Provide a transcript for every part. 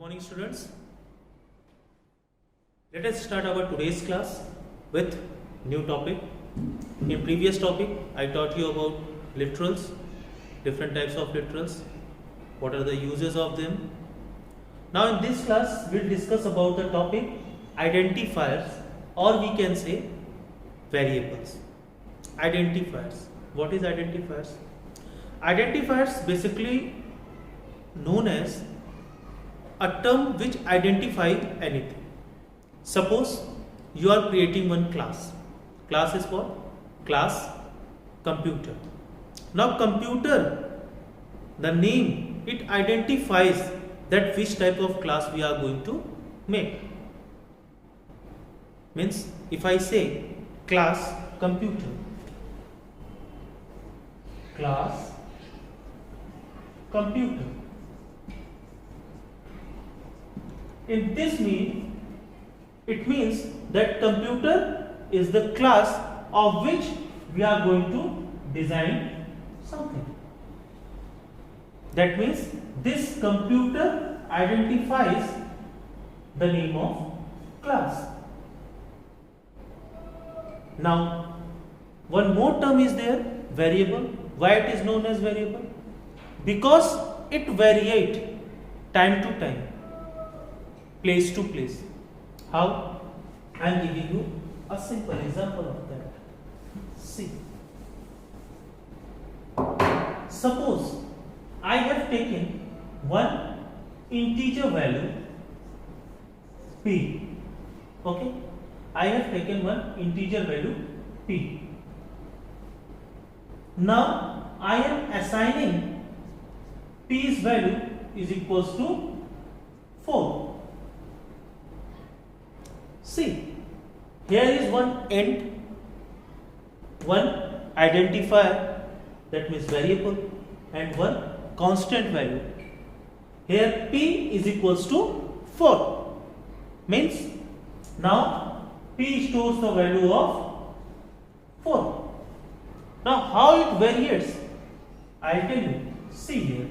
Morning students, let us start our today's class with new topic. In previous topic I taught you about literals, different types of literals, what are the uses of them. Now in this class we'll discuss about the topic identifiers, or we can say variables. Identifiers. What is identifiers? Identifiers basically known as a term which identifies anything. Suppose you are creating one class. Class is what? Class computer. Now computer, the name, it identifies that which type of class we are going to make. Means if I say class computer, class computer, in this it means that computer is the class of which we are going to design something. That means this computer identifies the name of class. Now one more term is there, variable. Why it is known as variable? Because it varies time to time, place to place. How? I am giving you a simple example of that. See, suppose I have taken one integer value p. Okay, I have taken one integer value p. Now I am assigning p's value is equals to 4. See, here is one int, one identifier, that means variable, and one constant value. Here p is equals to 4. Means now p stores the value of 4. Now how it varies? I will tell you. See here.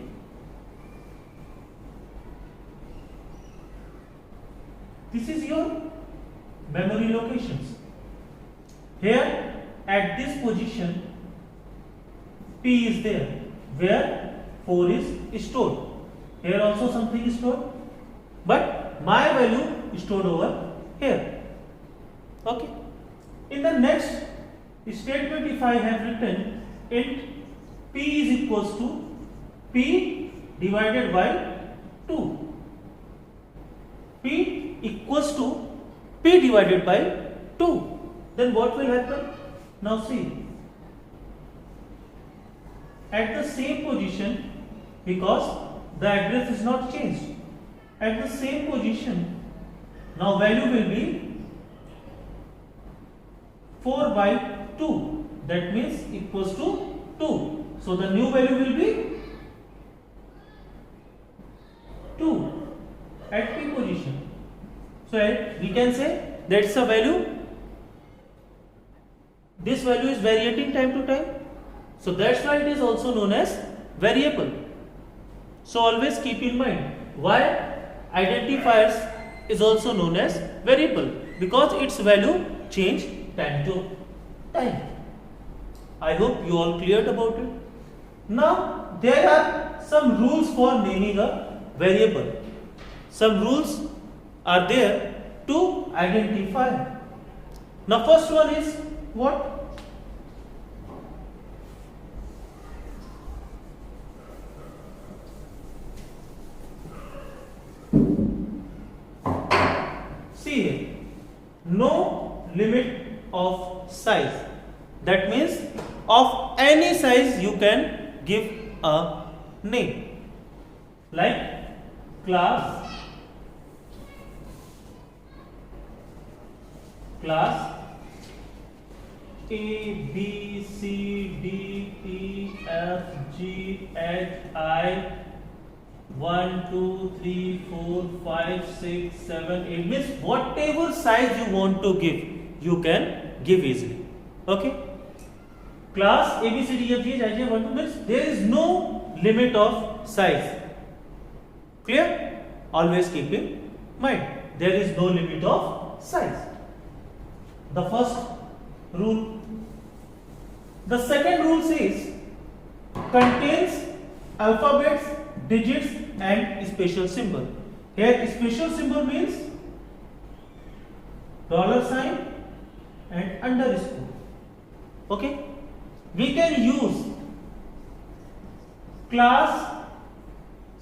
This is your memory locations. Here at this position p is there where 4 is stored. Here also something is stored, but my value is stored over here. Okay. In the next statement, if I have written int p is equals to p divided by 2, p equals to p divided by 2, then what will happen? Now see, at the same position, because the address is not changed, at the same position, now value will be 4 by 2, that means equals to 2. So the new value will be 2 at p position. So we can say that's a value. This value is varying time to time. So that's why it is also known as variable. So always keep in mind why identifiers is also known as variable, because its value change time to time. I hope you all cleared about it. Now there are some rules for naming a variable. Some rules are there to identify. Now first one is what? See here, no limit of size. That means of any size you can give a name, like class A, B, C, D, E, F, G, H, I, 1, 2, 3, 4, 5, 6, 7, 8. Means whatever size you want to give, you can give easily. Okay? Class A, B, C, D, F, G, H, I, J, 1, 2 means there is no limit of size. Clear? always keep in mind. There is no limit of size. The first rule. The second rule says contains alphabets, digits and special symbol. Here special symbol means $sign and underscore. Okay, we can use class.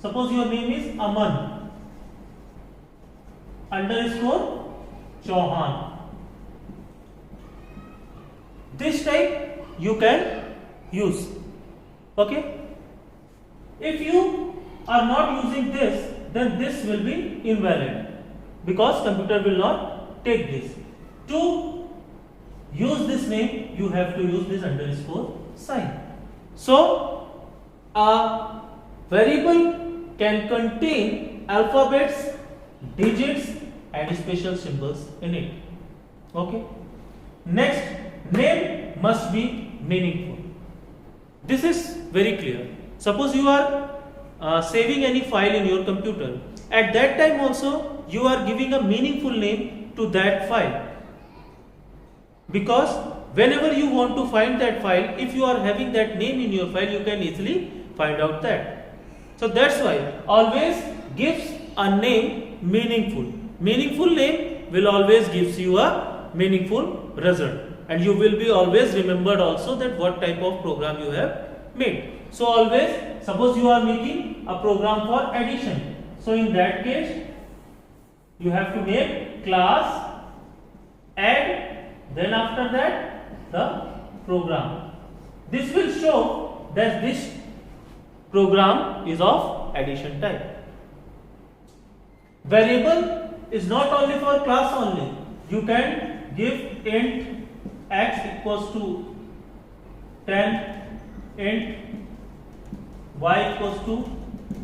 Suppose your name is Aman underscore Chauhan. This type you can use. Okay. If you are not using this, then this will be invalid because computer will not take this. To use this name, you have to use this underscore sign. So a variable can contain alphabets, digits and special symbols in it. Okay. Next, name must be meaningful. This is very clear. Suppose you are saving any file in your computer. At that time also you are giving a meaningful name to that file. Because whenever you want to find that file, if you are having that name in your file, you can easily find out that. So that's why always gives a name meaningful. Meaningful name will always gives you a meaningful result. And you will be always remembered also that what type of program you have made. So always, suppose you are making a program for addition. So in that case, you have to name class add, then after that the program. This will show that this program is of addition type. Variable is not only for class only. You can give int x equals to 10, int y equals to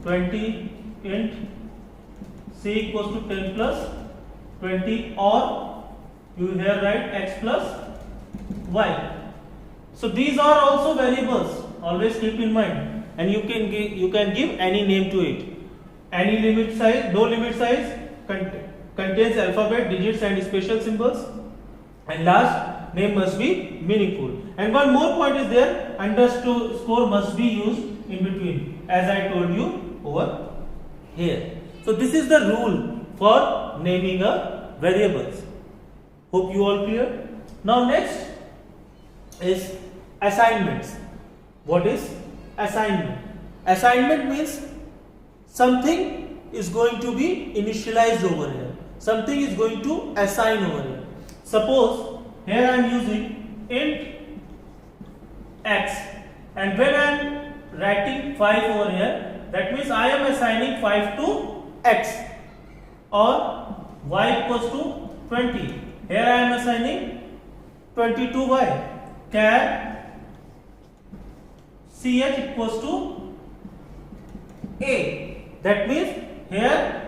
20, int c equals to 10 plus 20, or you here write x plus y. So these are also variables. Always keep in mind, and you can give any name to it. Any limit size, no limit size, contains alphabet, digits and special symbols. And last, name must be meaningful. And one more point is there, underscore must be used in between, as I told you over here. So this is the rule for naming a variables. Hope you all clear. Now next is assignments. What is assignment? Assignment means something is going to be initialized over here. Something is going to assign over here. Suppose here I am using int x, and when I am writing 5 over here, that means I am assigning 5 to x, or y equals to 20. Here I am assigning 20 to y. Char ch equals to a. That means here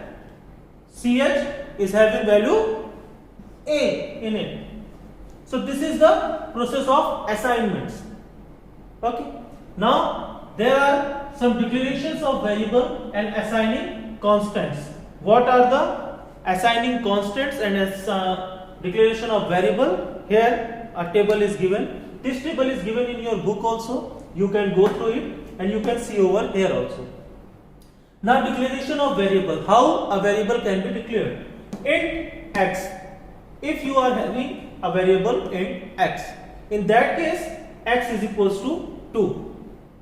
ch is having value a in it. So this is the process of assignments. Okay. Now there are some declarations of variable and assigning constants. What are the assigning constants and declaration of variable? Here a table is given. This table is given in your book also. You can go through it and you can see over here also. Now declaration of variable. How a variable can be declared? Int x. If you are having a variable int x, in that case x is equals to 2.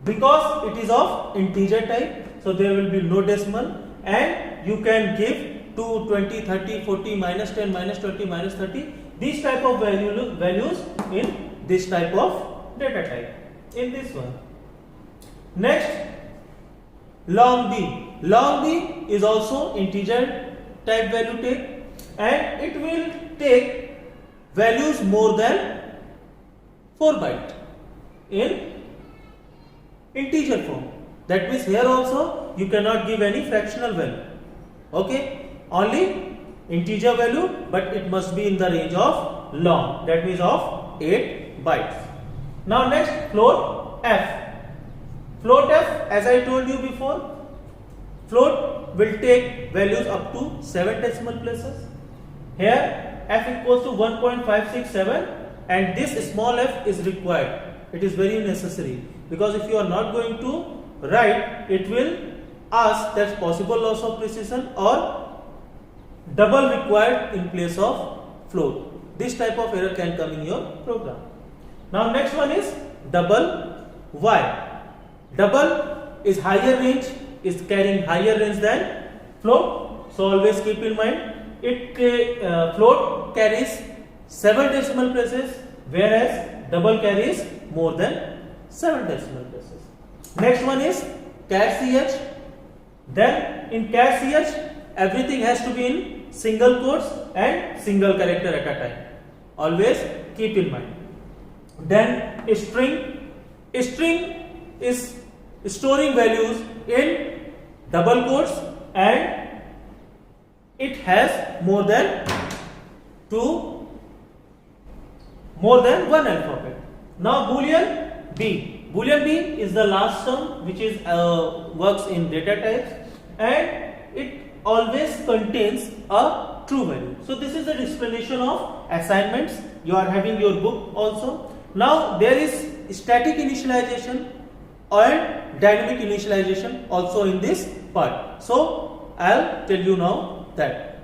Because it is of integer type, so there will be no decimal, and you can give 2, 20, 30, 40, minus 10, minus 20, minus 30. These type of values in this type of data type. In this one. Next, long b. Long b is also integer type value take, and it will take values more than 4 byte in integer form. That means here also you cannot give any fractional value. Okay, only integer value, but it must be in the range of long, that means of 8 bytes. Now next, float f. Float f, as I told you before, float will take values up to 7 decimal places. Here f equals to 1.567 and this small f is required. It is very necessary because if you are not going to write, it will ask that possible loss of precision or double required in place of float. This type of error can come in your program. Now next one is double y. Double is higher range, is carrying higher range than float. So always keep in mind it float carries 7 decimal places whereas double carries more than 7 decimal places. Next one is char ch. Then in char ch everything has to be in single quotes and single character at a time. Always keep in mind. Then string is storing values in double quotes and it has more than one alphabet. Now Boolean B. Boolean B is the last term which is works in data types and it always contains a true value. So this is the explanation of assignments. You are having your book also. Now there is static initialization and dynamic initialization also in this part. So I'll tell you now that.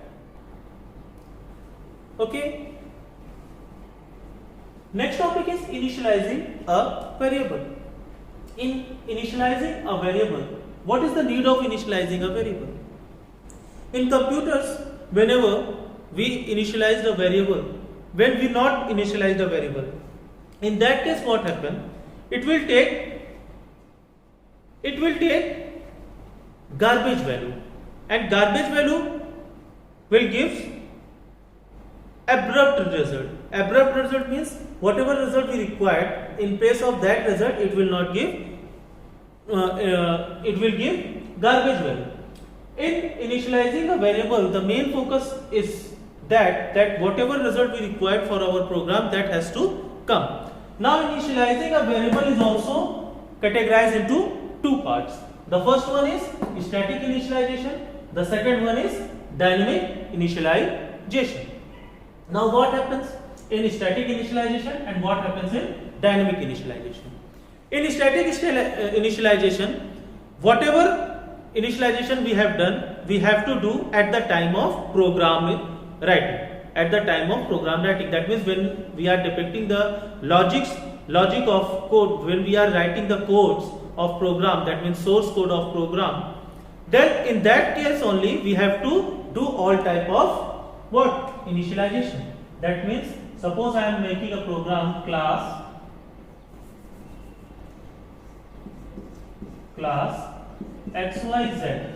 Okay. Next topic is initializing a variable. In initializing a variable, what is the need of initializing a variable? In computers, whenever we initialize the variable, when we not initialize the variable, in that case what happen? It will take garbage value, and garbage value will give abrupt result. Abrupt result means whatever result we required, in place of that result it will not give, it will give garbage value. In initializing a variable, the main focus is that whatever result we required for our program, that has to come. Now initializing a variable is also categorized into two parts. The first one is static initialization, the second one is dynamic initialization. Now what happens in static initialization and what happens in dynamic initialization? In static initialization, whatever initialization we have done, we have to do at the time of program writing. At the time of program writing, that means when we are depicting the logic of code, when we are writing the codes of program, that means source code of program, then in that case only we have to do all type of what? Initialization. That means suppose I am making a program class XYZ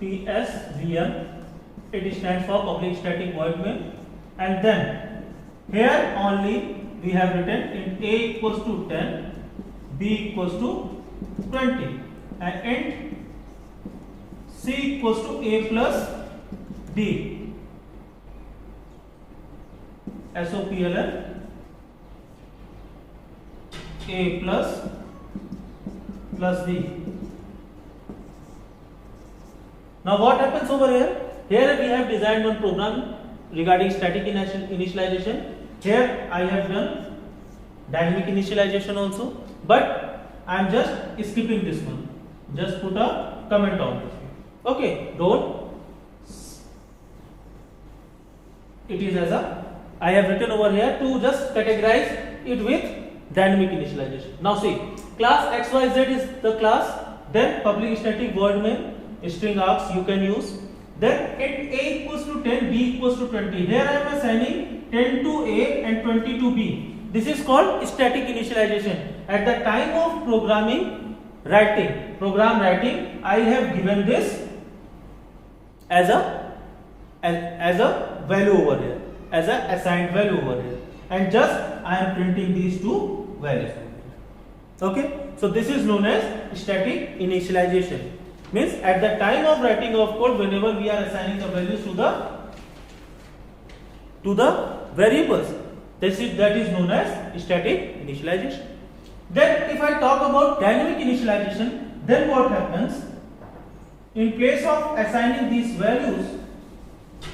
PSVM, it stands for public static void main, and then here only we have written in A equals to 10, B equals to 20 and int C equals to A plus D. SOPLN A plus D. Now what happens over here? Here we have designed one program regarding static initialization. Here I have done dynamic initialization also, but I am just skipping this one. Just put a comment on this. Okay, don't. It is as a, I have written over here to just categorize it with dynamic initialization. Now see, class XYZ is the class, then public static void main, string args you can use. Then int A equals to 10, B equals to 20. Here I am assigning 10 to A and 20 to B. This is called static initialization. At the time of program writing, I have given this as a value over here, as a assigned value over here, and just I am printing these two values. Okay, so this is known as static initialization. Means at the time of writing of code, whenever we are assigning the values to the variables, that is known as static initialization. Then if I talk about dynamic initialization, then what happens? in place of assigning these values,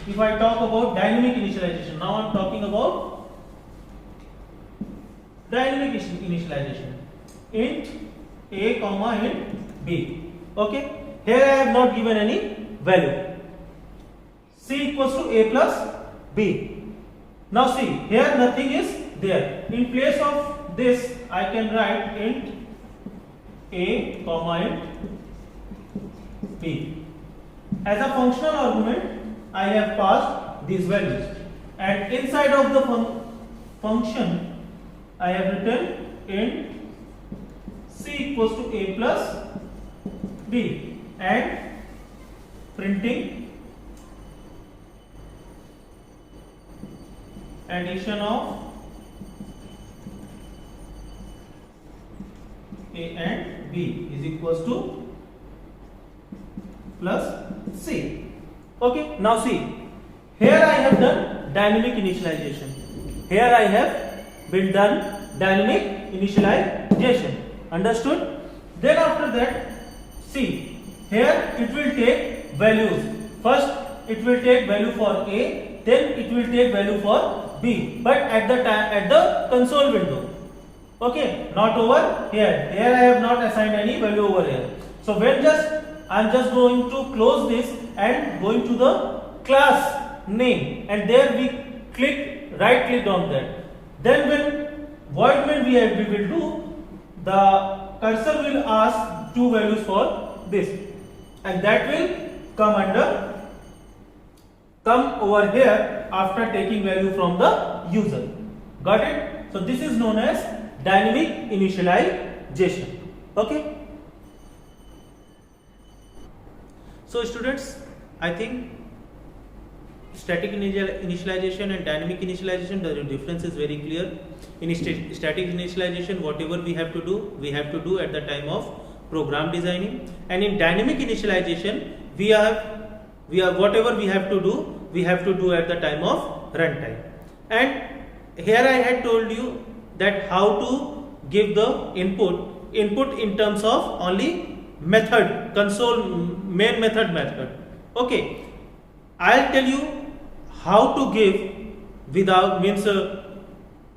if I talk about dynamic initialization, now I am talking about dynamic initialization. Int a comma int b. Okay, here I have not given any value. C equals to a plus b. Now see, here nothing is there. In place of this, I can write int a comma int b. As a functional argument, I have passed these values, and inside of the function, I have written int c equals to a plus b and printing addition of a and b is equals to plus c. Okay, now see, here I have done dynamic initialization. Here I have been done dynamic initialization. Understood? Then after that, see, here it will take values. First it will take value for a, then it will take value for b, but at the console window. Okay, not over here. Here I have not assigned any value over here. So when I am just going to close this and going to the class name, and there we right click on that. Then when void main we will do, the cursor will ask two values for this, and that will come over here after taking value from the user. Got it? So this is known as dynamic initialization. Okay. So students, I think static initialization and dynamic initialization, the difference is very clear. In static initialization, whatever we have to do at the time of program designing, and in dynamic initialization, we are whatever we have to do at the time of runtime. And here I had told you that how to give the input in terms of only method, console main method. Okay, I'll tell you how to give without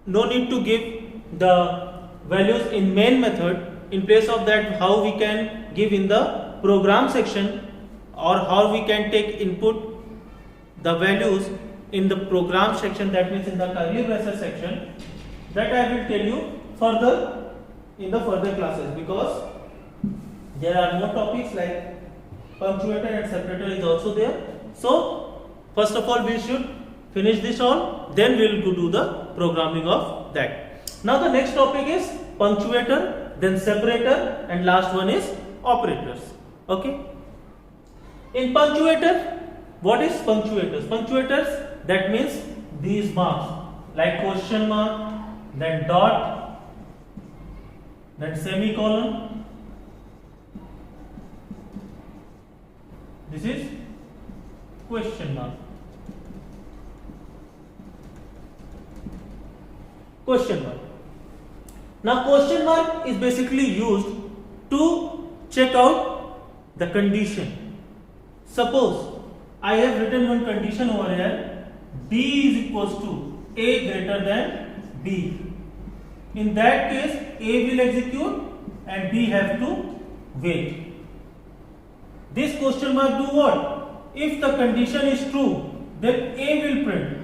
no need to give the values in main method. In place of that, how we can give in the program section, or how we can take input the values in the program section, that means in the curly braces section. That I will tell you further in the further classes, because there are more topics like punctuator and separator is also there. So first of all we should finish this all, then we will do the programming of that. Now the next topic is punctuator, then separator, and last one is operators. Okay. In punctuator, what is punctuators? Punctuators, that means these marks like question mark, then dot, then semicolon. This is question mark. Question mark. Now question mark is basically used to check out the condition. Suppose I have written one condition over here, b is equals to a greater than b. In that case, a will execute and b have to wait. This question mark do what? If the condition is true, then a will print,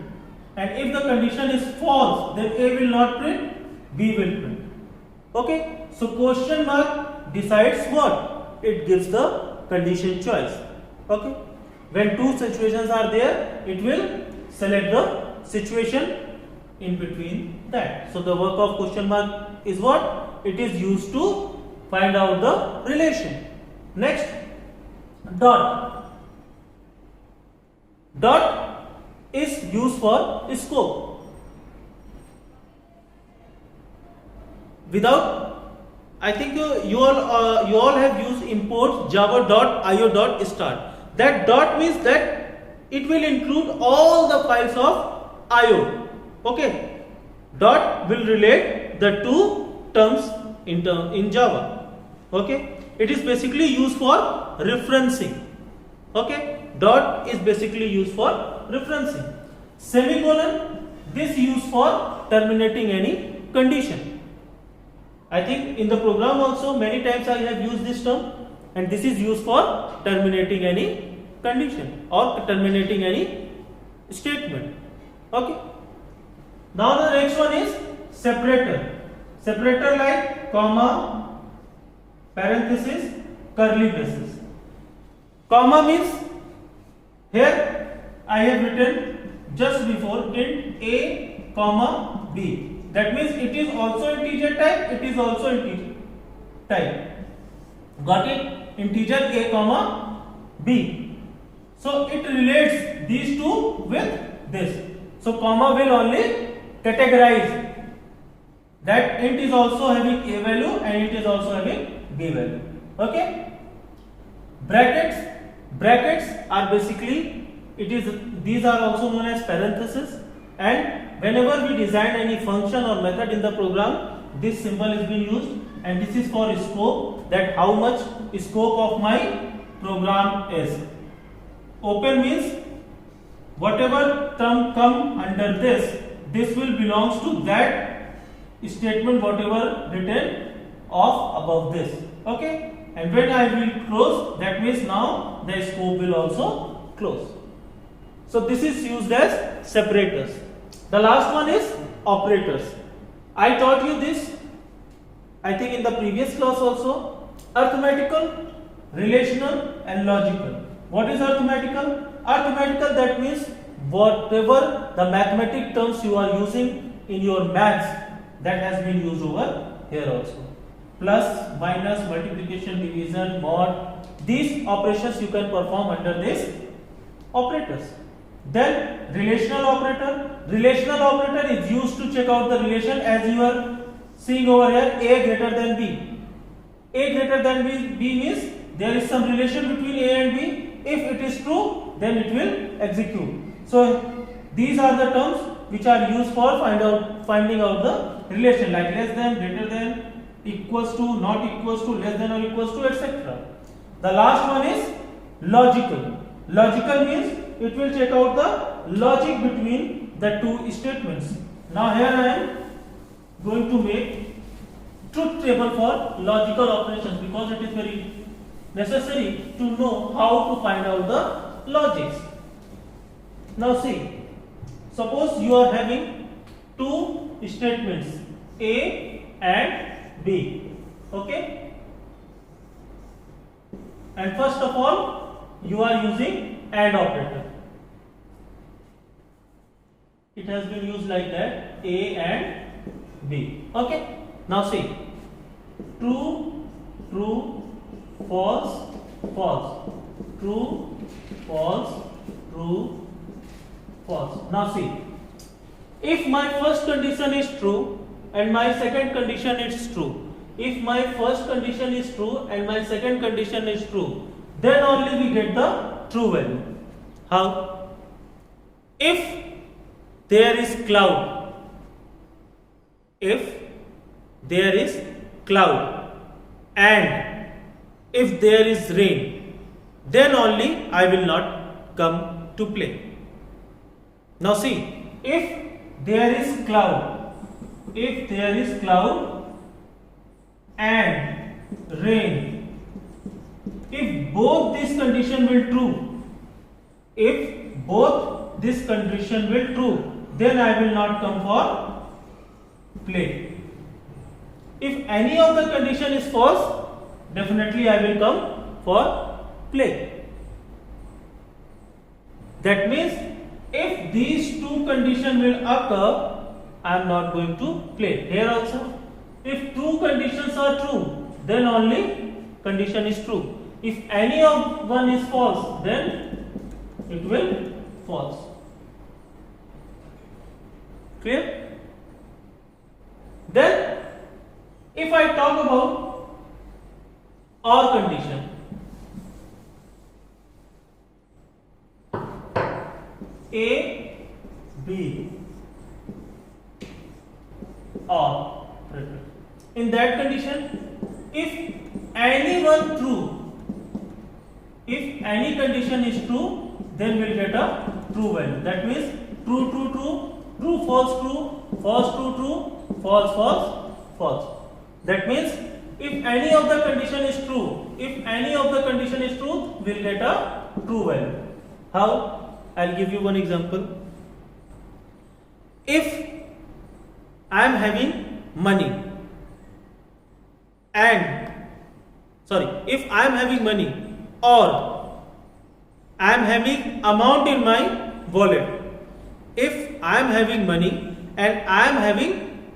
and if the condition is false, then a will not print, b will print. Okay, so question mark decides what? It gives the condition choice. Okay, when two situations are there, it will select the situation in between that. So the work of question mark is what? It is used to find out the relation. Next, dot. Dot is used for scope. Without, I think you all have used import java.io.start. That dot means that it will include all the files of IO. Okay, dot will relate the two terms in Java. Okay, it is basically used for referencing. Okay, dot is basically used for referencing. Semicolon, this used for terminating any condition. I think in the program also many times I have used this term, and this is used for terminating any condition or terminating any statement. Okay. Now the next one is separator. Separator like comma, parenthesis, curly braces. Comma means here I have written just before int a comma b. That means it is also integer type, it is also integer type. Got it? Integer a comma b. So it relates these two with this. So comma will only categorize that int is also having a value and it is also having b value. Okay? Brackets are basically, these are also known as parentheses, and whenever we design any function or method in the program, this symbol is being used, and this is for scope, that how much scope of my program is. Open means whatever term come under this will belongs to that statement whatever written of above this. Okay, and when I will close, that means now the scope will also close. So this is used as separators. The last one is operators. I taught you this, I think in the previous class also. Arithmetical, relational and logical. What is arithmetical? Arithmetical, that means whatever the mathematic terms you are using in your maths, that has been used over here also. Plus, minus, multiplication, division, mod, these operations you can perform under this operators. Then relational operator. Relational operator is used to check out the relation, as you are seeing over here, a greater than b. A greater than b means there is some relation between a and b. If it is true, then it will execute. So these are the terms which are used for finding out the relation, like less than, greater than, equals to, not equals to, less than or equals to, etc. The last one is logical. Logical means it will check out the logic between the two statements. Now here I am going to make truth table for logical operations, because it is very necessary to know how to find out the logics. Now see, suppose you are having two statements A and B. Okay, and first of all you are using AND operator. It has been used like that, A and B. Okay, now see, true, true, false, false, true, false, true, false. Now see, if my first condition is true and my second condition is true, if my first condition is true and my second condition is true, then only we get the true value. How? If there is cloud, if there is cloud and if there is rain, then only I will not come to play. Now see, if there is cloud, if there is cloud and rain, if both this condition will true, if both this condition will true, then I will not come for play. If any of the condition is false, definitely I will come for play. That means if these two conditions will occur, I am not going to play. Here also, if two conditions are true, then only condition is true. If any of one is false, then it will false. Clear? Then, if I talk about OR condition, A, B, OR. In that condition, if any one true, if any condition is true, then we'll get a true value. That means true, true, true, true, false, true, false, true, true, false, false, false. That means if any of the condition is true, we'll get a true value. How? I'll give you one example. If I am having money if I am having money or I am having amount in my wallet. If I am having money and I am having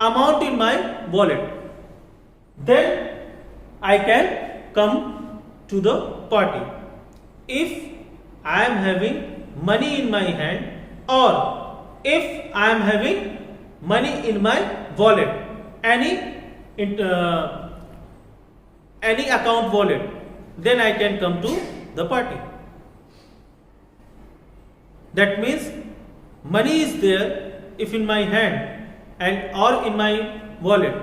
amount in my wallet, then I can come to the party. If I am having money in my hand or if I am having money in my wallet, any account wallet, then I can come to the party. That means money is there if in my hand and or in my wallet.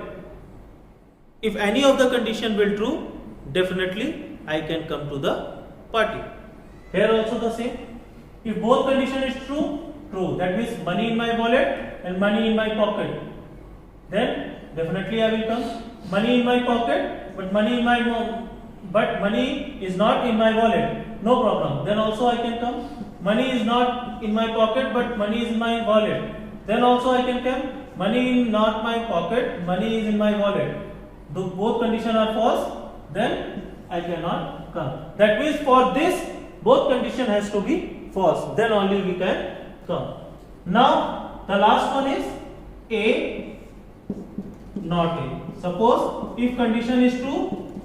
If any of the condition will true, definitely I can come to the party. Here also the same. If both condition is true, that means money in my wallet and money in my pocket, then definitely I will come. Money in my pocket, but money is not in my wallet, no problem, then also I can come. Money is not in my pocket, but money is in my wallet, then also I can come. Money in not my pocket, money is in my wallet. Though both conditions are false, then I cannot come. That means for this, both condition has to be false, then only we can come. Now the last one is A, not A. Suppose if condition is true,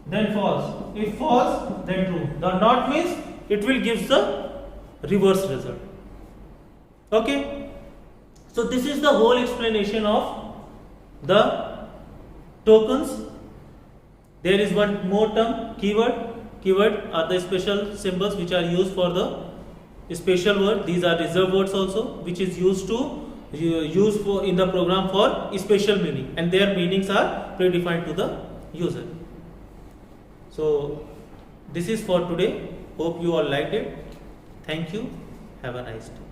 then false. If false, then true. The not means it will give the reverse result. Okay. So this is the whole explanation of the tokens. There is one more term, keyword. Keyword are the special symbols which are used for the special word. These are reserved words also, which is used for in the program for special meaning, and their meanings are predefined to the user. So this is for today. Hope you all liked it. Thank you. Have a nice day.